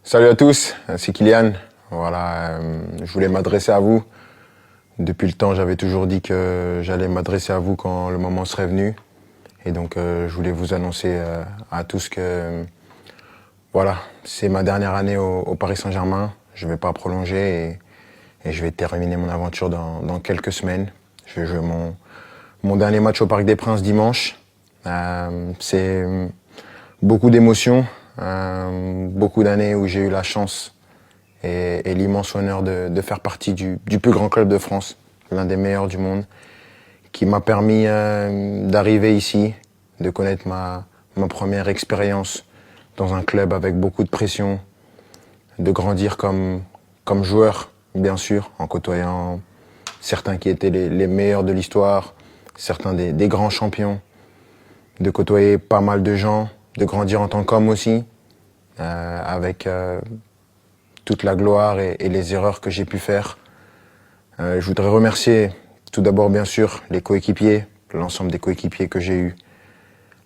Salut à tous, c'est Kylian. Voilà, je voulais m'adresser à vous. Depuis le temps, j'avais toujours dit que j'allais m'adresser à vous quand le moment serait venu. Et donc, je voulais vous annoncer à tous que voilà, c'est ma dernière année au Paris Saint-Germain. Je vais pas prolonger et je vais terminer mon aventure dans quelques semaines. Je vais jouer mon dernier match au Parc des Princes dimanche. C'est beaucoup d'émotions, beaucoup d'années où j'ai eu la chance et l'immense honneur de faire partie du plus grand club de France, l'un des meilleurs du monde, qui m'a permis d'arriver ici, de connaître ma première expérience dans un club avec beaucoup de pression, de grandir comme joueur, bien sûr, en côtoyant certains qui étaient les meilleurs de l'histoire, certains des grands champions, de côtoyer pas mal de gens, de grandir en tant qu'homme aussi, avec toute la gloire et les erreurs que j'ai pu faire. Je voudrais remercier tout d'abord bien sûr les coéquipiers, l'ensemble des coéquipiers que j'ai eus,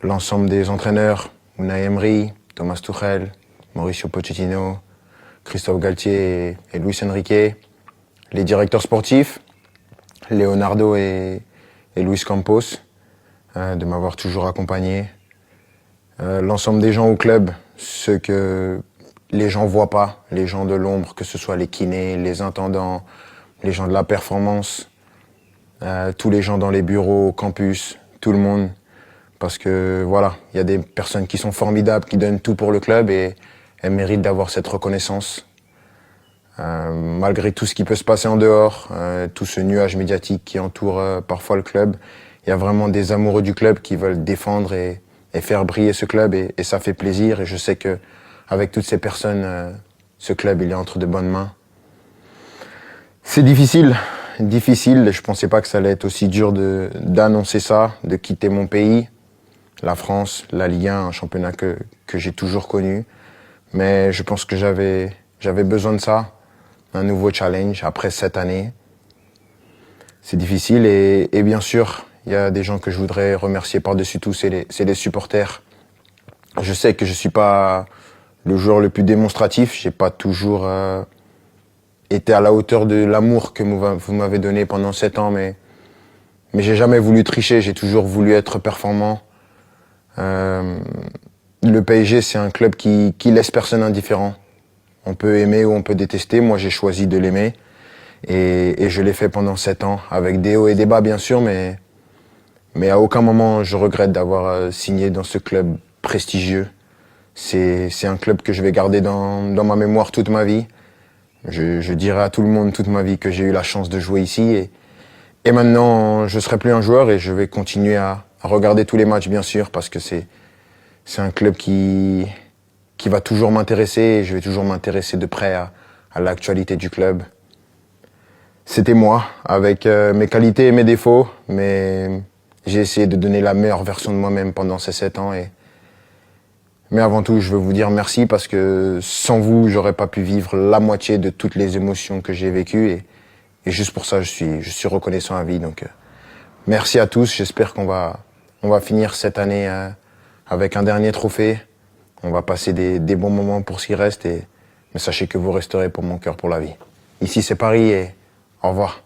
l'ensemble des entraîneurs, Unai Emery, Thomas Tuchel, Mauricio Pochettino, Christophe Galtier et Luis Enrique, les directeurs sportifs, Leonardo et Luis Campos, de m'avoir toujours accompagné, l'ensemble des gens au club, ceux que les gens voient pas, les gens de l'ombre, que ce soit les kinés, les intendants, les gens de la performance, tous les gens dans les bureaux, au campus, tout le monde. Parce que voilà, il y a des personnes qui sont formidables, qui donnent tout pour le club et elles méritent d'avoir cette reconnaissance. Malgré tout ce qui peut se passer en dehors, tout ce nuage médiatique qui entoure parfois le club, il y a vraiment des amoureux du club qui veulent défendre et faire briller ce club et ça fait plaisir. Et je sais que avec toutes ces personnes, ce club il est entre de bonnes mains. C'est difficile. Je pensais pas que ça allait être aussi dur d'annoncer ça, de quitter mon pays, la France, la Ligue 1, un championnat que j'ai toujours connu. Mais je pense que j'avais besoin de ça, un nouveau challenge après 7 années. C'est difficile et bien sûr, il y a des gens que je voudrais remercier par-dessus tout, c'est les supporters. Je sais que je suis pas le joueur le plus démonstratif, j'ai pas toujours été à la hauteur de l'amour que vous m'avez donné pendant 7 ans, mais j'ai jamais voulu tricher, j'ai toujours voulu être performant. Le PSG, c'est un club qui laisse personne indifférent. On peut aimer ou on peut détester, moi j'ai choisi de l'aimer et je l'ai fait pendant 7 ans, avec des hauts et des bas bien sûr, mais à aucun moment je regrette d'avoir signé dans ce club prestigieux. C'est un club que je vais garder dans ma mémoire toute ma vie. Je dirai à tout le monde toute ma vie que j'ai eu la chance de jouer ici et maintenant je serai plus un joueur et je vais continuer à regarder tous les matchs bien sûr parce que c'est un club qui va toujours m'intéresser et je vais toujours m'intéresser de près à l'actualité du club. C'était moi avec mes qualités et mes défauts, mais j'ai essayé de donner la meilleure version de moi-même pendant ces 7 ans mais avant tout, je veux vous dire merci parce que sans vous, j'aurais pas pu vivre la moitié de toutes les émotions que j'ai vécues et juste pour ça, je suis reconnaissant à vie. Donc, merci à tous. J'espère qu'on va finir cette année avec un dernier trophée. On va passer des bons moments pour ce qui reste mais sachez que vous resterez pour mon cœur pour la vie. Ici, c'est Paris et au revoir.